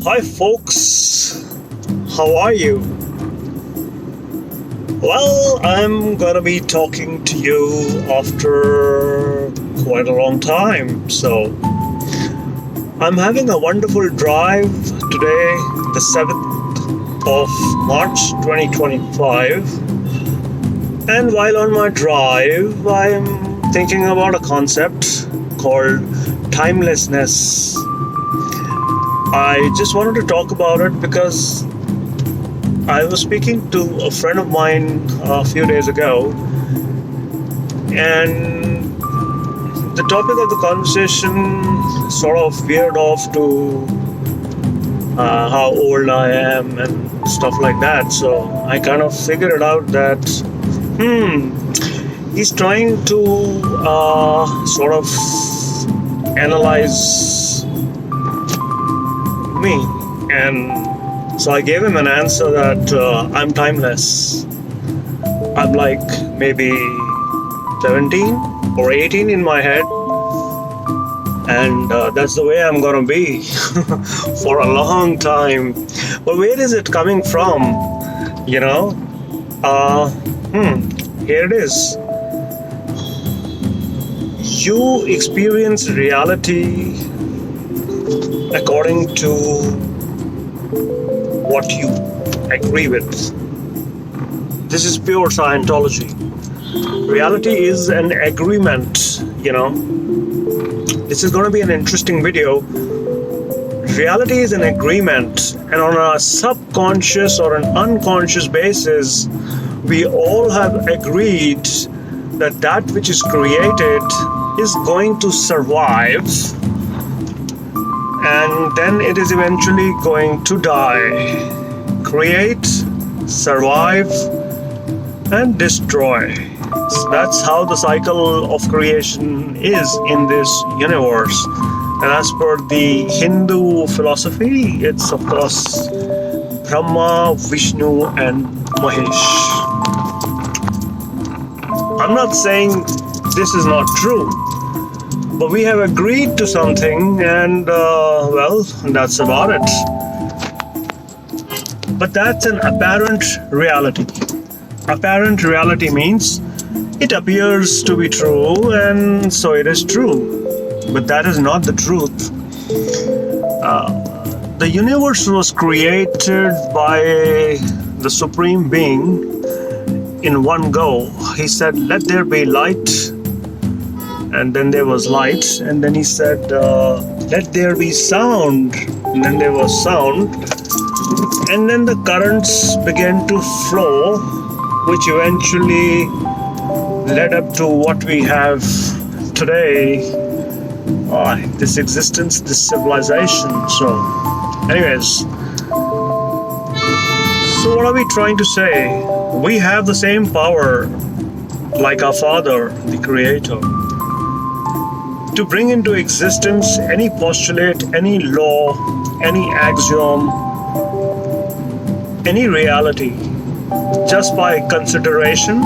Hi, folks. How are you? Well, I'm gonna be talking to you after quite a long time. So, I'm having a wonderful drive today, the 7th of March 2025. And while on my drive, I'm thinking about a concept called timelessness. I just wanted to talk about it because I was speaking to a friend of mine a few days ago, and the topic of the conversation sort of veered off to how old I am and stuff like that. So I kind of figured it out that, he's trying to sort of analyze me, and so I gave him an answer that I'm timeless. I'm like maybe 17 or 18 in my head, and that's the way I'm gonna be for a long time. But where is it coming from? You know, here it is. You experience reality according to what you agree with. This is pure Scientology. Reality is an agreement, This is going to be an interesting video. Reality is an agreement, and on a subconscious or an unconscious basis, we all have agreed that that which is created is going to survive, and then it is eventually going to die. Create, survive, and destroy. So that's how the cycle of creation is in this universe. And as per the Hindu philosophy, it's of course Brahma, Vishnu, and Mahesh. I'm not saying this is not true, but we have agreed to something, and that's about it. But that's an apparent reality. Apparent reality means it appears to be true, and so it is true. But that is not the truth. The universe was created by the Supreme Being in one go. He said, "Let there be light." And then there was light, and then he said, "Let there be sound," and then there was sound, and then the currents began to flow, which eventually led up to what we have today, this existence, this civilization. So anyways, so what are we trying to say? We have the same power like our Father, the Creator, to bring into existence any postulate, any law, any axiom, any reality, just by consideration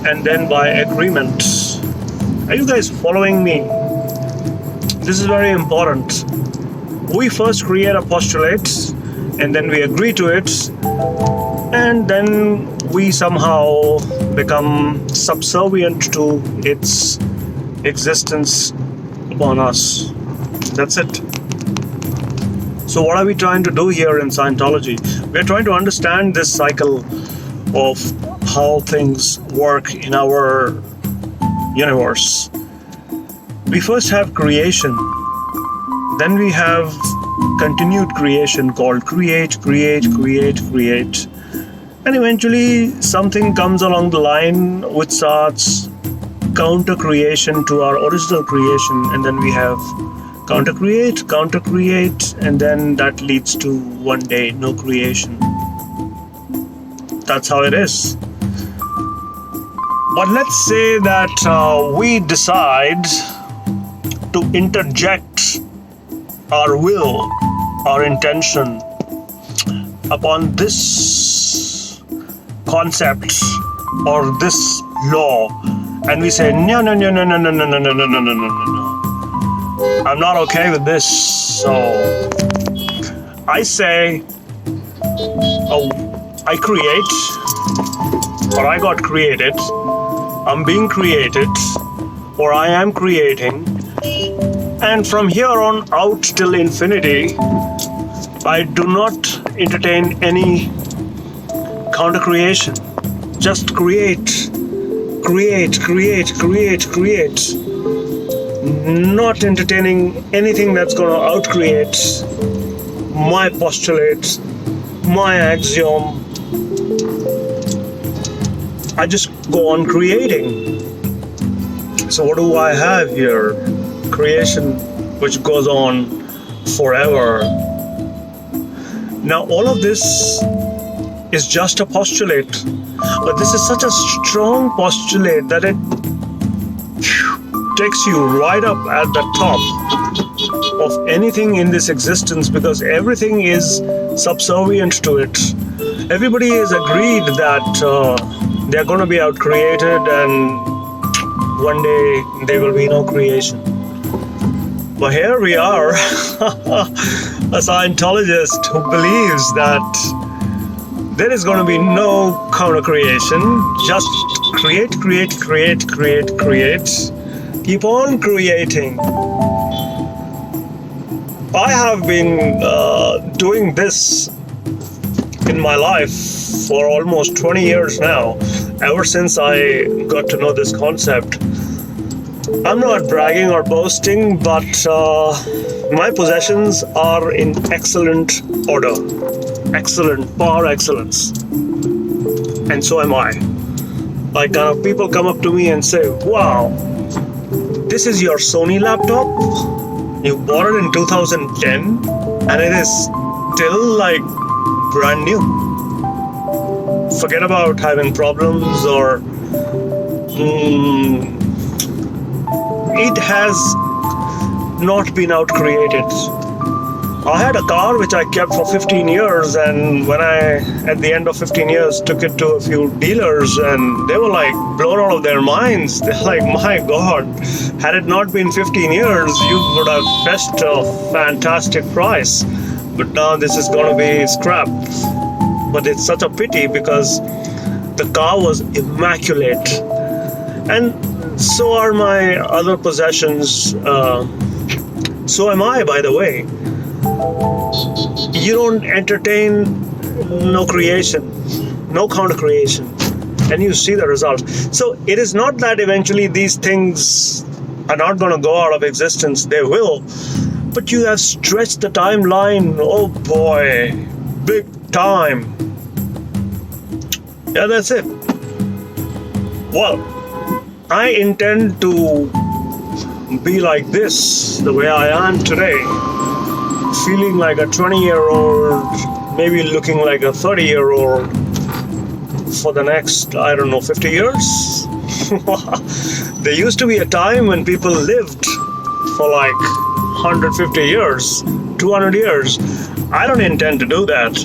and then by agreement. Are you guys following me? This is very important. We first create a postulate, and then we agree to it, and then we somehow become subservient to its existence upon us. That's it. So what are we trying to do here in Scientology? We're trying to understand this cycle of how things work in our universe. We first have creation, then we have continued creation called create, and eventually something comes along the line which starts counter creation to our original creation, and then we have counter create, and then that leads to one day no creation. That's how it is. But let's say that we decide to interject our will, our intention upon this concept or this law, and we say no, I'm not okay with this, so I say, oh, I create, or I got created, I'm being created, or I am creating, and from here on out till infinity, I do not entertain any counter creation. Just create. Not entertaining anything that's going to outcreate my postulate, my axiom. I just go on creating. So what do I have here? Creation which goes on forever. Now all of this is just a postulate, but this is such a strong postulate that it takes you right up at the top of anything in this existence, because everything is subservient to it. Everybody has agreed that they're going to be outcreated and one day there will be no creation. But here we are, a Scientologist who believes that there is going to be no counter creation. Just create. Keep on creating. I have been doing this in my life for almost 20 years now, ever since I got to know this concept. I'm not bragging or boasting, but my possessions are in excellent order. Excellent, par excellence. And so am I. Like people come up to me and say, wow, this is your Sony laptop? You bought it in 2010 and it is still like brand new. Forget about having problems or it has not been outcreated. I had a car which I kept for 15 years, and when I, at the end of 15 years, took it to a few dealers, and they were like blown out of their minds. They're like, my God, had it not been 15 years, you would have fetched a fantastic price. But now this is going to be scrap. But it's such a pity because the car was immaculate. And so are my other possessions. So am I, by the way. You don't entertain no creation, no counter creation, and you see the result. So it is not that eventually these things are not going to go out of existence. They will. But you have stretched the timeline. Oh boy, big time. Yeah, that's it. Well, I intend to be like this, the way I am today, feeling like a 20-year-old, maybe looking like a 30-year-old for the next, 50 years. There used to be a time when people lived for like 150 years, 200 years. I don't intend to do that.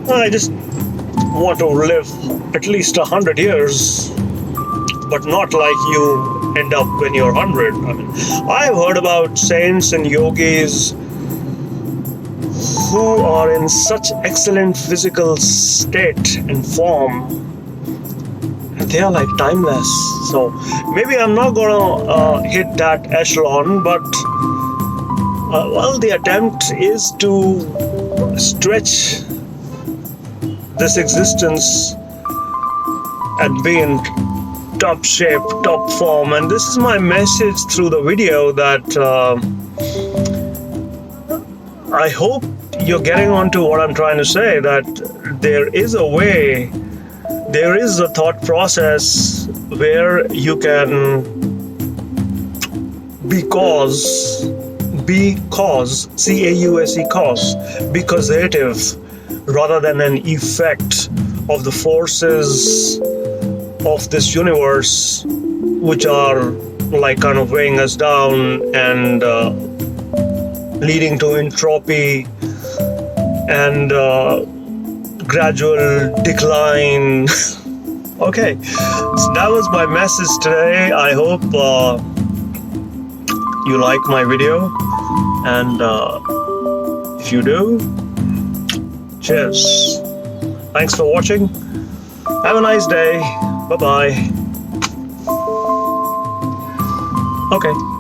I just want to live at least 100 years, but not like you end up when you're 100. I mean, I've heard about saints and yogis who are in such excellent physical state and form, and they are like timeless. So maybe I'm not gonna hit that echelon, but the attempt is to stretch this existence and be in top shape, top form. And this is my message through the video, that I hope you're getting onto what I'm trying to say, that there is a way, there is a thought process where you can be cause, C-A-U-S-E, cause, be causative rather than an effect of the forces of this universe, which are like kind of weighing us down and leading to entropy and gradual decline. Okay, so that was my message today. I hope you like my video, and if you do, Cheers. Thanks for watching. Have a nice day. Bye bye. Okay.